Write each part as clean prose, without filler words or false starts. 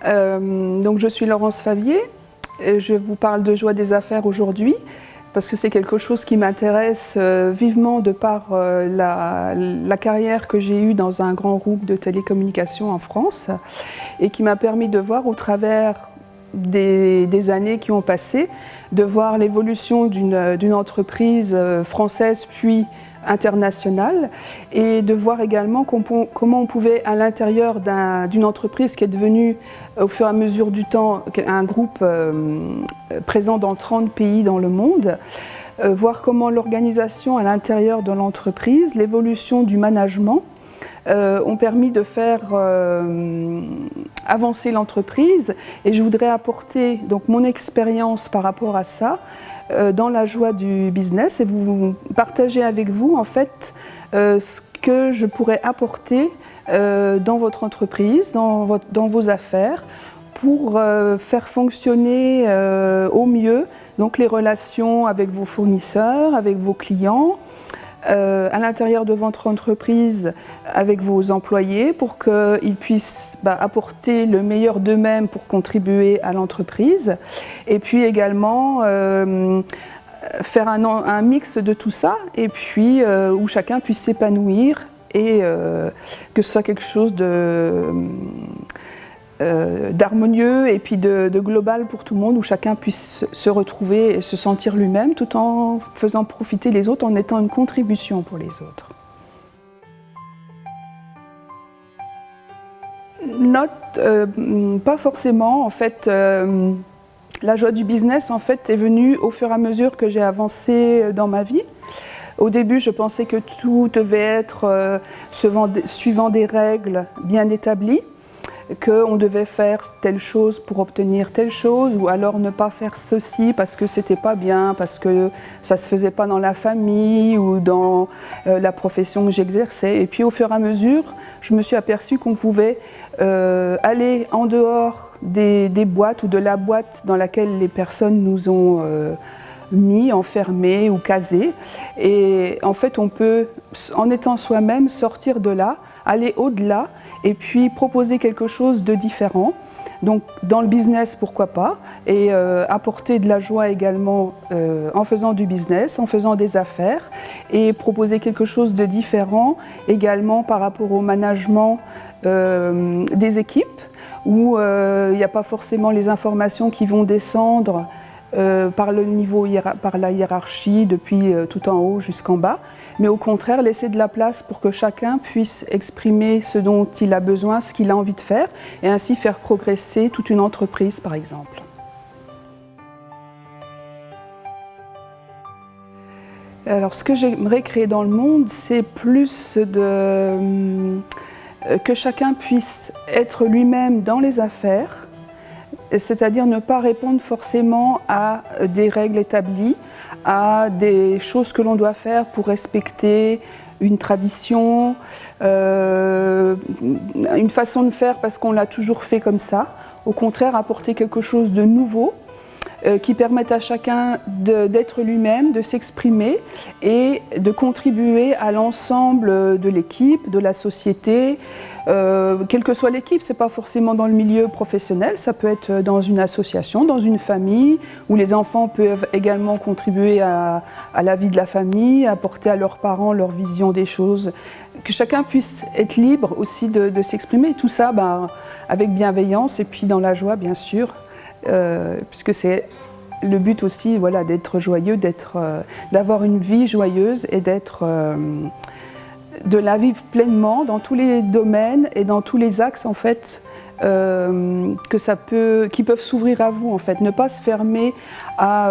Donc je suis Laurence Favier et je vous parle de joie des affaires aujourd'hui parce que c'est quelque chose qui m'intéresse vivement de par la carrière que j'ai eue dans un grand groupe de télécommunications en France et qui m'a permis de voir au travers des années qui ont passé, de voir l'évolution d'une entreprise française puis internationale et de voir également comment on pouvait à l'intérieur d'une entreprise qui est devenue au fur et à mesure du temps un groupe présent dans 30 pays dans le monde, voir comment l'organisation à l'intérieur de l'entreprise, l'évolution du management ont permis de faire avancer l'entreprise et je voudrais apporter donc mon expérience par rapport à ça dans la joie du business et vous partager avec vous en fait ce que je pourrais apporter dans votre entreprise, dans vos affaires pour faire fonctionner au mieux donc les relations avec vos fournisseurs, avec vos clients, à l'intérieur de votre entreprise avec vos employés pour qu'ils puissent apporter le meilleur d'eux-mêmes pour contribuer à l'entreprise et puis également faire un mix de tout ça et puis où chacun puisse s'épanouir et que ce soit quelque chose d'harmonieux et puis de global pour tout le monde où chacun puisse se retrouver et se sentir lui-même tout en faisant profiter les autres, en étant une contribution pour les autres. Pas forcément. En fait, la joie du business en fait, est venue au fur et à mesure que j'ai avancé dans ma vie. Au début, je pensais que tout devait être suivant des règles bien établies, qu'on devait faire telle chose pour obtenir telle chose, ou alors ne pas faire ceci parce que c'était pas bien, parce que ça se faisait pas dans la famille ou dans la profession que j'exerçais. Et puis au fur et à mesure, je me suis aperçue qu'on pouvait aller en dehors des boîtes ou de la boîte dans laquelle les personnes nous ont mis, enfermés ou casés. Et en fait, on peut, en étant soi-même, sortir de là, aller au-delà et puis proposer quelque chose de différent. Donc dans le business, pourquoi pas, et apporter de la joie également en faisant du business, en faisant des affaires, et proposer quelque chose de différent également par rapport au management des équipes, où il n'y a pas forcément les informations qui vont descendre par la hiérarchie, depuis tout en haut jusqu'en bas, mais au contraire laisser de la place pour que chacun puisse exprimer ce dont il a besoin, ce qu'il a envie de faire, et ainsi faire progresser toute une entreprise par exemple. Alors ce que j'aimerais créer dans le monde, c'est plus que chacun puisse être lui-même dans les affaires, c'est-à-dire ne pas répondre forcément à des règles établies, à des choses que l'on doit faire pour respecter une tradition, une façon de faire parce qu'on l'a toujours fait comme ça. Au contraire, apporter quelque chose de nouveau qui permette à chacun d'être lui-même, de s'exprimer et de contribuer à l'ensemble de l'équipe, de la société, quelle que soit l'équipe. Ce n'est pas forcément dans le milieu professionnel, ça peut être dans une association, dans une famille, où les enfants peuvent également contribuer à la vie de la famille, apporter à leurs parents leur vision des choses, que chacun puisse être libre aussi de s'exprimer. Tout ça avec bienveillance et puis dans la joie bien sûr. Puisque c'est le but aussi, voilà, d'être joyeux, d'avoir une vie joyeuse et de la vivre pleinement dans tous les domaines et dans tous les axes en fait qui peuvent s'ouvrir à vous en fait. Ne pas se fermer à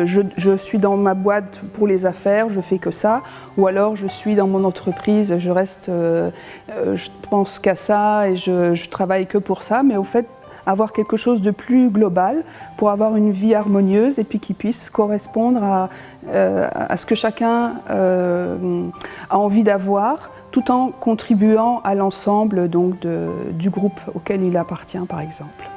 je suis dans ma boîte pour les affaires, je fais que ça, ou alors je suis dans mon entreprise, je reste, je pense qu'à ça et je travaille que pour ça, mais au fait avoir quelque chose de plus global pour avoir une vie harmonieuse et puis qui puisse correspondre à ce que chacun a envie d'avoir, tout en contribuant à l'ensemble donc du groupe auquel il appartient par exemple.